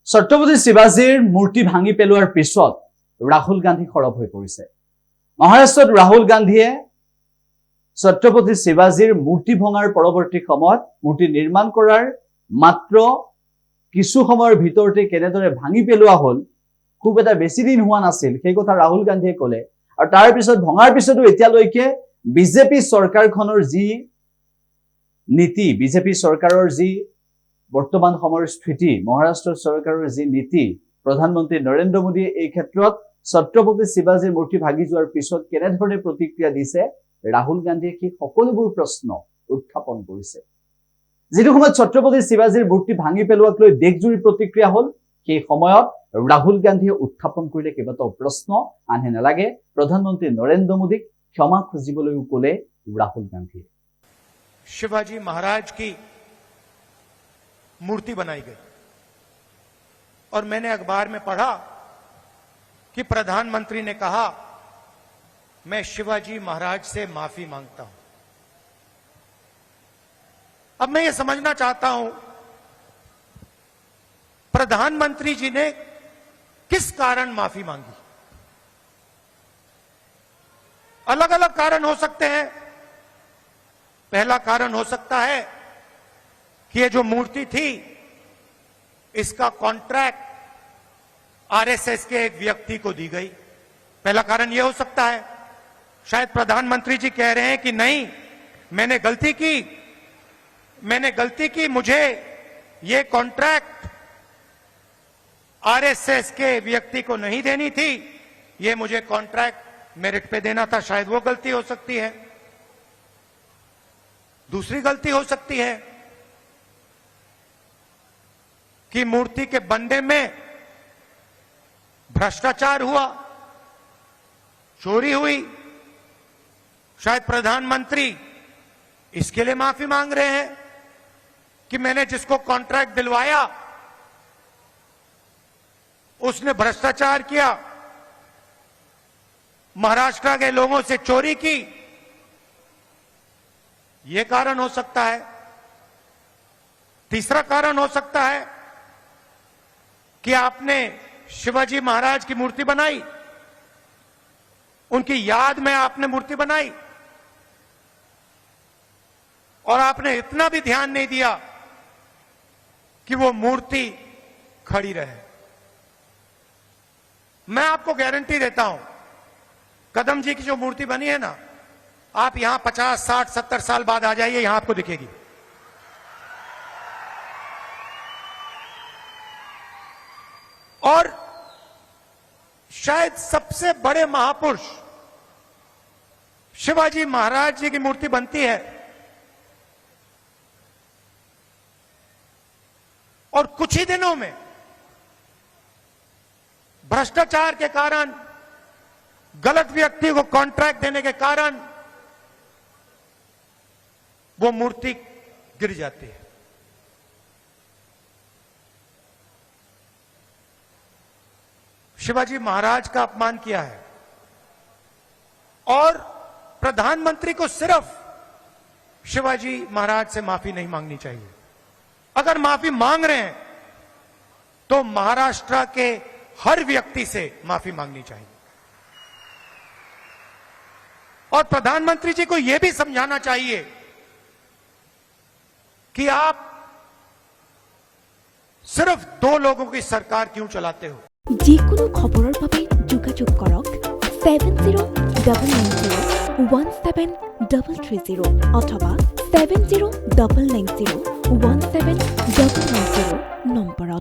ছত্ৰপতি শিৱাজীৰ মূৰ্তি ভাঙি পেলোৱাৰ পিছত ৰাহুল গান্ধী সৰব হৈ পৰিছে। মহাৰাষ্ট্ৰত ৰাহুল গান্ধীয়ে ছত্ৰপতি শিৱাজীৰ মূৰ্তি ভঙাৰ পৰৱৰ্তী সময়ত মূৰ্তি নিৰ্মাণ কৰাৰ মাত্ৰ কিছু সময়ৰ ভিতৰতে কেনেদৰে ভাঙি পেলোৱা হল, খুব এটা বেছি দিন হোৱা নাছিল সেই কথা ৰাহুল গান্ধীয়ে ক'লে। আৰু তাৰ পিছত ভঙাৰ পিছতো এতিয়ালৈকে বিজেপি চৰকাৰখনৰ যি নীতি, বিজেপি চৰকাৰৰ যি বৰ্তমান সময়ৰ স্থিতি, মহাৰাষ্ট্ৰ চৰকাৰৰ যি নীতি, প্ৰধানমন্ত্ৰী নৰেন্দ্ৰ মোদীয়ে এই ক্ষেত্ৰত ছত্ৰপতি শিৱাজীৰ মূৰ্তি ভাগি যোৱাৰ পিছত কেনেধৰণে প্ৰতিক্ৰিয়া দিছে, ৰাহুল গান্ধীয়ে সেই সকলোবোৰ প্ৰশ্ন উত্থাপন কৰিছে। যিটো সময়ত ছত্ৰপতি শিৱাজীৰ মূৰ্তি ভাঙি পেলোৱাক লৈ দেশজুৰি প্ৰতিক্ৰিয়া হল, সেই সময়ত ৰাহুল গান্ধীয়ে উত্থাপন কৰিলে কেইবাটাও প্ৰশ্ন। আনহে নালাগে প্ৰধানমন্ত্ৰী নৰেন্দ্ৰ মোদীক ক্ষমা খুজিবলৈও ক'লে राहुल गांधी। शिवाजी महाराज की मूर्ति बनाई गई और मैंने अखबार में पढ़ा कि प्रधानमंत्री ने कहा मैं शिवाजी महाराज से माफी मांगता हूं। अब मैं ये समझना चाहता हूं प्रधानमंत्री जी ने किस कारण माफी मांगी। अलग अलग कारण हो सकते हैं। पहला कारण हो सकता है कि ये जो मूर्ति थी इसका कॉन्ट्रैक्ट आरएसएस के एक व्यक्ति को दी गई। पहला कारण यह हो सकता है। शायद प्रधानमंत्री जी कह रहे हैं कि नहीं, मैंने गलती की, मुझे ये कॉन्ट्रैक्ट आरएसएस के व्यक्ति को नहीं देनी थी, ये मुझे कॉन्ट्रैक्ट मेरिट पे देना था। शायद वो गलती हो सकती है। दूसरी गलती हो सकती है कि मूर्ति के बनने में भ्रष्टाचार हुआ, चोरी हुई। शायद प्रधानमंत्री इसके लिए माफी मांग रहे हैं कि मैंने जिसको कॉन्ट्रैक्ट दिलवाया उसने भ्रष्टाचार किया, महाराष्ट्र के लोगों से चोरी की। यह कारण हो सकता है। तीसरा कारण हो सकता है कि आपने शिवाजी महाराज की मूर्ति बनाई, उनकी याद में आपने मूर्ति बनाई और आपने इतना भी ध्यान नहीं दिया कि वो मूर्ति खड़ी रहे। मैं आपको गारंटी देता हूं, कदम जी की जो मूर्ति बनी है ना, आप यहां 50, 60, 70 साल बाद आ जाइए, यहां आपको दिखेगी। और शायद सबसे बड़े महापुरुष शिवाजी महाराज जी की मूर्ति बनती है और कुछ ही दिनों में भ्रष्टाचार के कारण, गलत व्यक्ति को कॉन्ट्रैक्ट देने के कारण वो मूर्ति गिर जाती है। शिवाजी महाराज का अपमान किया है और प्रधानमंत्री को सिर्फ शिवाजी महाराज से माफी नहीं मांगनी चाहिए। अगर माफी मांग रहे हैं तो महाराष्ट्र के हर व्यक्ति से माफी मांगनी चाहिए और प्रधानमंत्री जी को यह भी समझाना चाहिए कि आप सिर्फ 2 लोगों की सरकार क्यों चलाते हो। যিকোনো খবৰৰ বাবে যোগাযোগ কৰক 7090173330 অথবা 7099017990 নম্বৰত।